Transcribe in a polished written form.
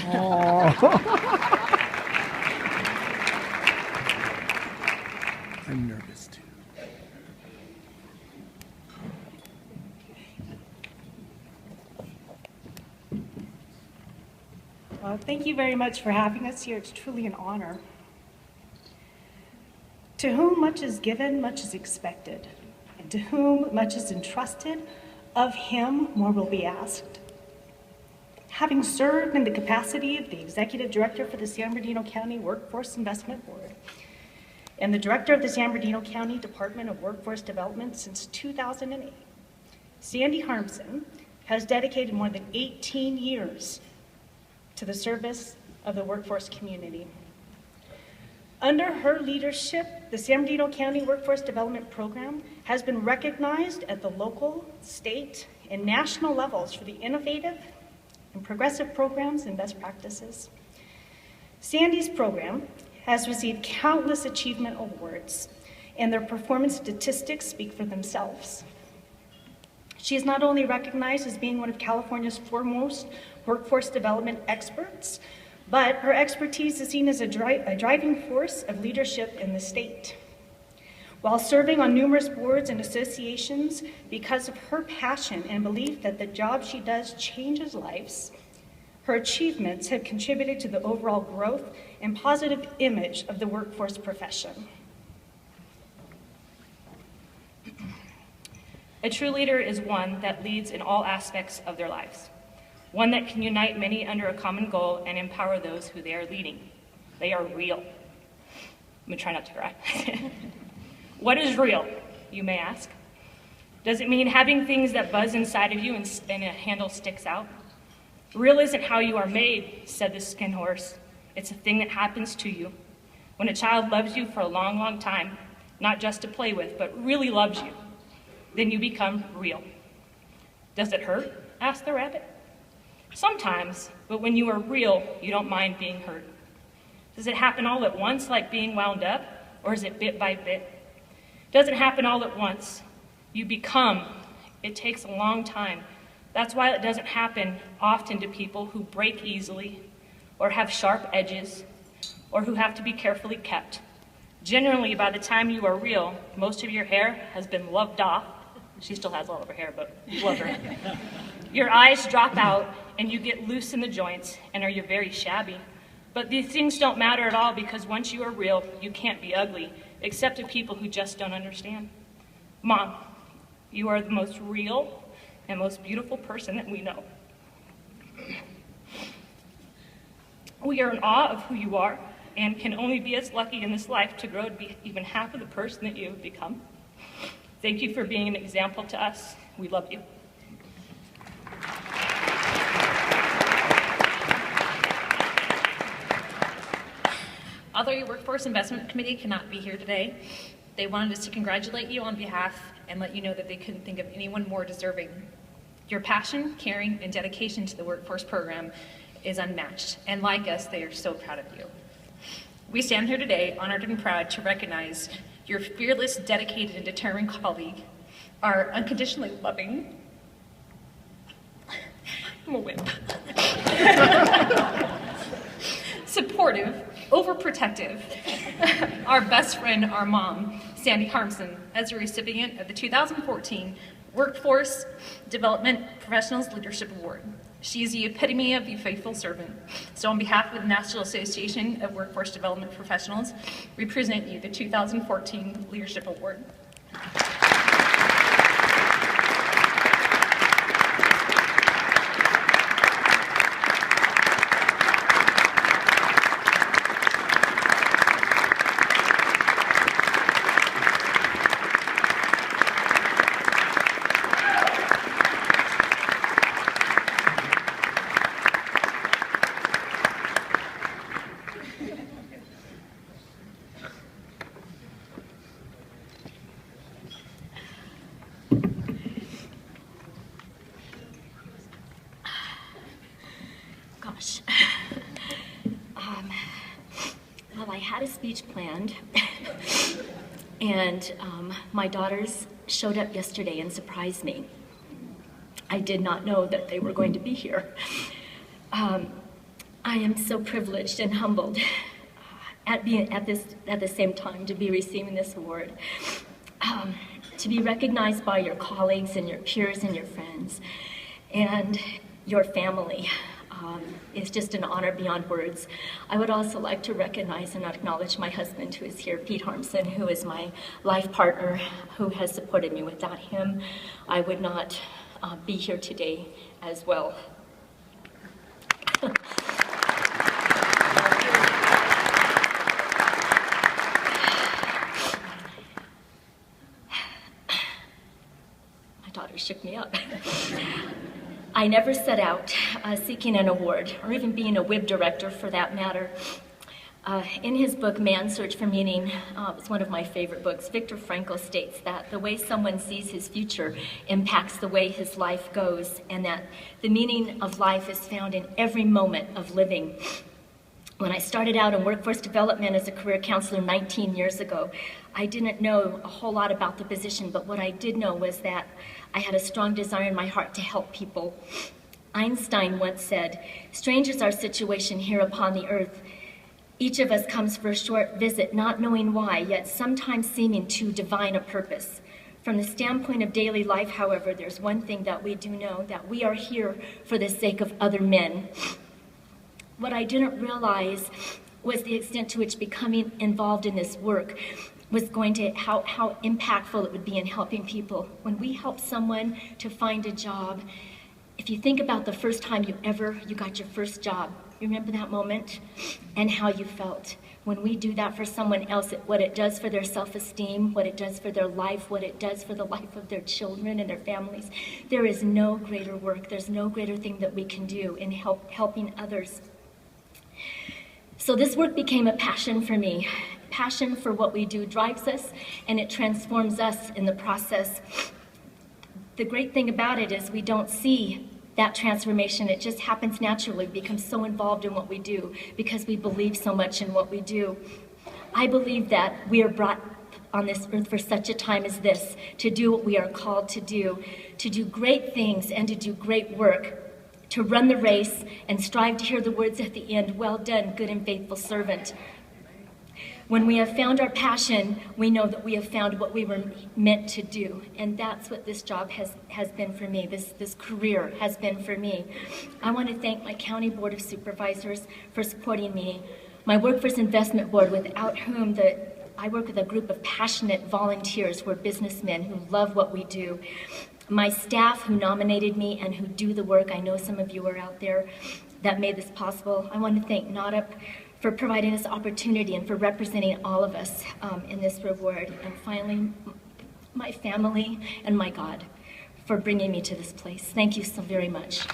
I'm nervous too. Well, thank you very much for having us here. It's truly an honor. To whom much is given, much is expected. And to whom much is entrusted, of him more will be asked. Having served in the capacity of the Executive Director for the San Bernardino County Workforce Investment Board and the Director of the San Bernardino County Department of Workforce Development since 2008, Sandy Harmsen has dedicated more than 18 years to the service of the workforce community. Under her leadership, the San Bernardino County Workforce Development Program has been recognized at the local, state, and national levels for the innovative and progressive programs and best practices. Sandy's program has received countless achievement awards, and their performance statistics speak for themselves. She is not only recognized as being one of California's foremost workforce development experts, but her expertise is seen as a driving force of leadership in the state. While serving on numerous boards and associations, because of her passion and belief that the job she does changes lives, her achievements have contributed to the overall growth and positive image of the workforce profession. A true leader is one that leads in all aspects of their lives, one that can unite many under a common goal and empower those who they are leading. They are real. I'm gonna try not to cry. What is real, you may ask? Does it mean having things that buzz inside of you and a handle sticks out? Real isn't how you are made, said the skin horse. It's a thing that happens to you. When a child loves you for a long, long time, not just to play with, but really loves you, then you become real. Does it hurt? Asked the rabbit. Sometimes, but when you are real, you don't mind being hurt. Does it happen all at once, like being wound up, or is it bit by bit? Doesn't happen all at once. You become. It takes a long time. That's why it doesn't happen often to people who break easily, or have sharp edges, or who have to be carefully kept. Generally, by the time you are real, most of your hair has been loved off. She still has all of her hair, but you love her. Your eyes drop out, and you get loose in the joints, and are very shabby. But these things don't matter at all, because once you are real, you can't be ugly, except to people who just don't understand. Mom, you are the most real and most beautiful person that we know. We are in awe of who you are, and can only be as lucky in this life to grow to be even half of the person that you have become. Thank you for being an example to us. We love you. Although your Workforce Investment Committee cannot be here today, they wanted us to congratulate you on behalf and let you know that they couldn't think of anyone more deserving. Your passion, caring, and dedication to the workforce program is unmatched, and like us, they are so proud of you. We stand here today honored and proud to recognize your fearless, dedicated, and determined colleague, our unconditionally loving, I'm a whip, supportive, overprotective, our best friend, our mom, Sandy Harmsen, as a recipient of the 2014 Workforce Development Professionals Leadership Award. She is the epitome of the faithful servant. So on behalf of the National Association of Workforce Development Professionals, we present you the 2014 Leadership Award. Well, I had a speech planned, and my daughters showed up yesterday and surprised me. I did not know that they were going to be here. I am so privileged and humbled at the same time to be receiving this award. To be recognized by your colleagues and your peers and your friends and your family is just an honor beyond words. I would also like to recognize and acknowledge my husband, who is here, Pete Harmsen, who is my life partner, who has supported me. Without him, I would not be here today as well. Daughter shook me up. I never set out seeking an award, or even being a WIB director for that matter. In his book, Man's Search for Meaning, it's one of my favorite books, Viktor Frankl states that the way someone sees his future impacts the way his life goes, and that the meaning of life is found in every moment of living. When I started out in workforce development as a career counselor 19 years ago, I didn't know a whole lot about the position, but what I did know was that I had a strong desire in my heart to help people. Einstein once said, "Strange is our situation here upon the earth. Each of us comes for a short visit, not knowing why, yet sometimes seeming to divine a purpose. From the standpoint of daily life, however, there's one thing that we do know, that we are here for the sake of other men." What I didn't realize was the extent to which becoming involved in this work was going to, how impactful it would be in helping people. When we help someone to find a job, if you think about the first time you got your first job, you remember that moment and how you felt. When we do that for someone else, what it does for their self-esteem, what it does for their life, what it does for the life of their children and their families, there is no greater work, there's no greater thing that we can do in helping others. So this work became a passion for me. Passion for what we do drives us, and it transforms us in the process. The great thing about it is we don't see that transformation. It just happens naturally. We become so involved in what we do because we believe so much in what we do. I believe that we are brought on this earth for such a time as this, to do what we are called to do great things and to do great work, to run the race and strive to hear the words at the end, "Well done, good and faithful servant." When we have found our passion, we know that we have found what we were meant to do. And that's what this job has been for me, this career has been for me. I want to thank my County Board of Supervisors for supporting me, my Workforce Investment Board, without whom I work with a group of passionate volunteers who are businessmen who love what we do. My staff who nominated me and who do the work, I know some of you are out there, that made this possible. I want to thank NAWDP for providing this opportunity and for representing all of us in this reward. And finally, my family and my God for bringing me to this place. Thank you so very much.